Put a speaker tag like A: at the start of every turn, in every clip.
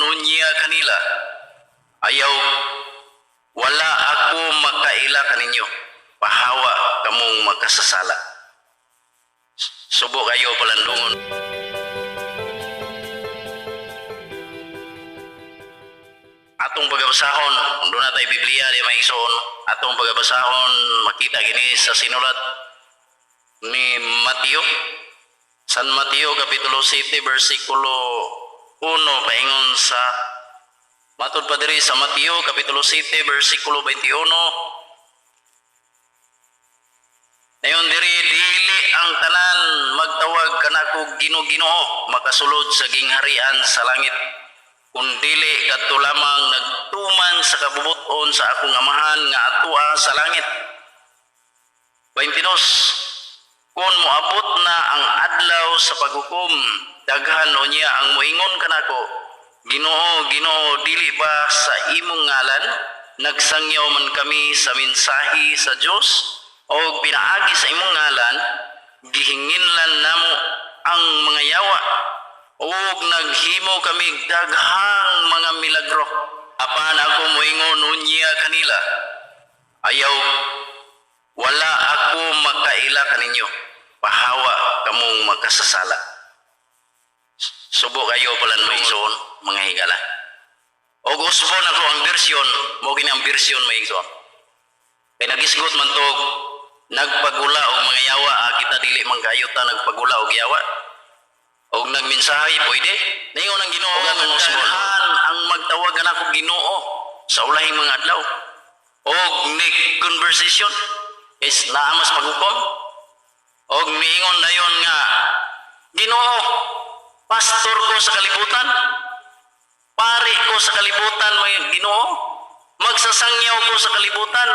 A: unya kanila. Ayaw, wala ako makaila kaninyo. Pahawa kamong makasasala. Subo kayo palandungon. Atong pagabasahon, doon na tayo Biblia di maigsoon. Atong pagabasahon, makita gini sa sinulat ni Mateo. San Mateo Kapitulo 7 versikulo 1 paingon sa matud pa diri sa Mateo Kapitulo 7 versikulo 21. Nayon diri dili ang tanan magtawag kanako Ginoo makasulod sa gingharian sa langit. Kundili kadto lamang nagtuman sa kabubuton sa akong amahan nga atua sa langit. 22. Kung moabot na ang adlaw sa paghukom, daghan unya ang moingon kanako, Ginoo, Ginoo, dili ba sa imong ngalan nagsangyaw man kami sa mensahe sa Dios o pinaagi sa imong ngalan gihinginlan namo ang mga yawa o naghimo kami daghang mga milagro. Apan ako moingon unya kanila, ayaw, wala ako makaila kaninyo. Pahawa kamong magkasasala. Subo kayo palan maigsoon, mga higala. O usbon ako ang bersyon, mo gini ang bersyon maigsoon. Kaya nagisgot man to, nagpagula og mga yawa, kita dili man kayo ta nagpagula og yawa. Og nagmensahe pwede. Naingon ang Ginoo daghan ang magtawagan ako Ginoo sa ulahing mga adlaw. Og ni conversation is naamas paghukom. Og miingon dayon nga, Ginoo, pastor ko sa kalibutan, pari ko sa kalibutan, may Ginoo, magsasangyaw ko sa kalibutan,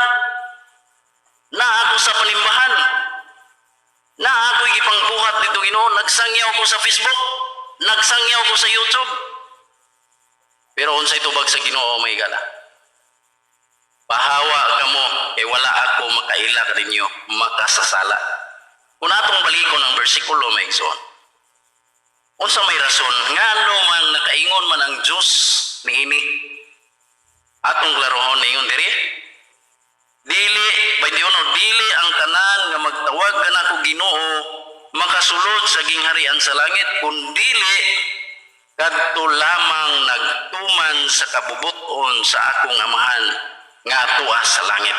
A: na ako sa panimbahan, na ako ipangbuhat dito Ginoo, nagsangyaw ko sa Facebook, nagsangyaw ko sa YouTube. Pero unsay tubag sa Ginoo may gala. Pahawa kamo, kay wala ako makaila kaninyo, makasasala. Kung atong balikon ang bersikulo may igsoon, unsa may rason ngano man nakaingon man ang Dios niini atong larohon ningon diri dili dili ang tanan nga magtawag kanako Ginoo makasulod sa gingharian sa langit kundili kadto lamang nagtuman sa kabubuton sa akong amahan nga atua sa langit.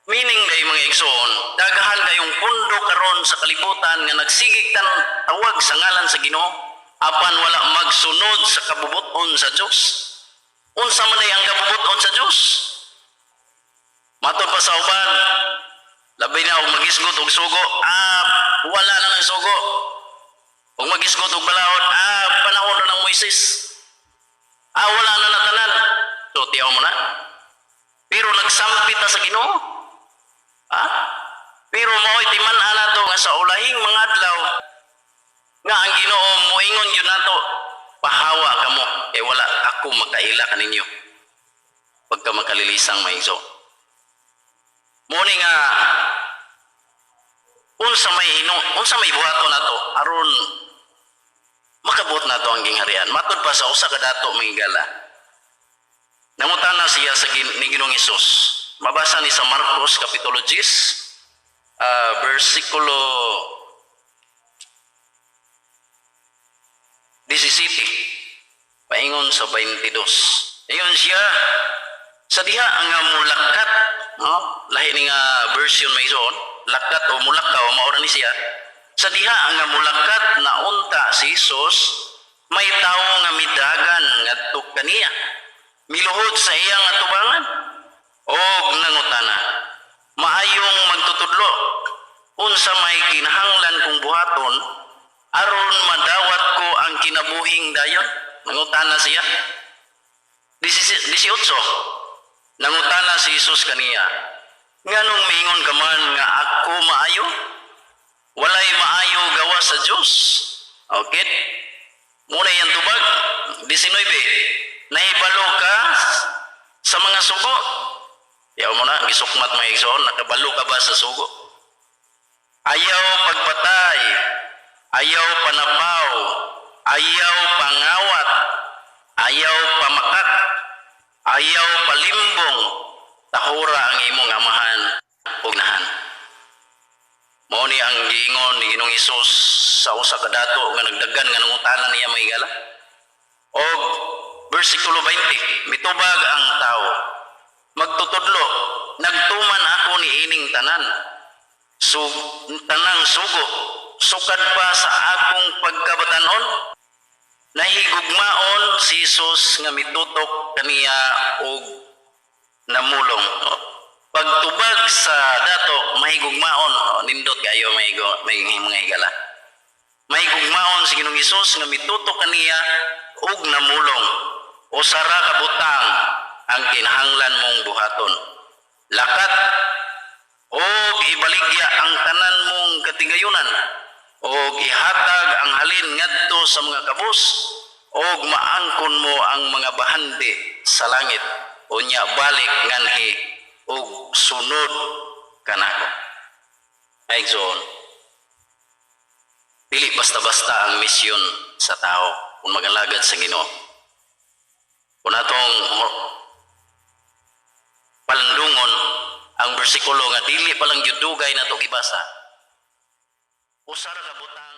A: Meaning day mga igsoon, daghan kayong pundo karon sa kalibutan nga nagsigig tawag sa ngalan sa Ginoo apan wala magsunod sa kabubuton sa Dios. Unsa man day ang kabubuton sa Dios? Matod pa sa uban, labi na og magisgot og sugo, wala na ng sugo. Og magisgot og balahod, panahon na ng Moises. Wala na natanan. So tiyaw mo na. Pero nagsampit na sa Ginoo. Pero mao'y timan-an nato nga sa ulahing mga adlaw nga ang Ginoo moingon yun nato, pahawa kamo, wala ako makaila kaninyo pagka makalilisang maigso. Muni nga unsa may buhaton nato aron makabot nato ang gingharian. Matod pa sa usa ka dato may gala. Nangutana siya sa ni Ginoong Hesus. Mabasa ni sa Marcos Kapitulo 10, versikulo 17, paingon sa 22. Ayon siya, sa diha nga mulakat, no? Lahi ni nga version may ison, lakat o mulakaw, maura ni siya. Sa diha nga mulakat na unta si Jesus, may tao nga midagan nga kaniya, miluhod sa iyang atubangan. Og nangutana, maayong magtutudlo, unsa may kinahanglan kong buhaton, aron madawat ko ang kinabuhing dayon. Nangutana siya. 18, nangutana si Jesus kaniya, nganong miingon ka man nga ako maayo? Walay maayo gawa sa Dios. Okay? Muna yan tubag. 19, nahibalo ka sa mga sugo. Yaw mo na, gisukmat mga igsoon, nakabalo ka ba sa sugo? Ayaw pagpatay, ayaw panapaw, ayaw pangawat, ayaw pamakat, ayaw palimbong, tahura ang imong amahan ug nahan. Mao ni ang giingon ni Ginoong Hesus sa usa ka dato nga nagdagan nga nangutanan niya mahigala. Og bersikulo 20, mitubag ang tao, magtutudlo, nagtuman ako ni ining tanan. Tanang sugo, sukad pa sa akong pagkabatanon, nahigugmaon si Hesus nga mitutok kaniya og namulong. Pagtubag sa dato, mahigugmaon, nindot kayo may mga higala. Mahigugmaon si Ginoong Hesus nga mitutok kaniya og namulong. O sara ka butang ang kinahanglan mong buhaton. Lakat og ibaligya ang tanan mong katigayunan, og ihatag ang halin ngadto sa mga kabus, og maangkon mo ang mga bahandi sa langit, unya balik nganhi og sunod kanako. Aigsoon, dili basta-basta ang misyon sa tao kung magalagad sa Ginoo. Kung atong palandungon ang bersikulo nga dili palang yudugay na ito gibasa, usara ka butang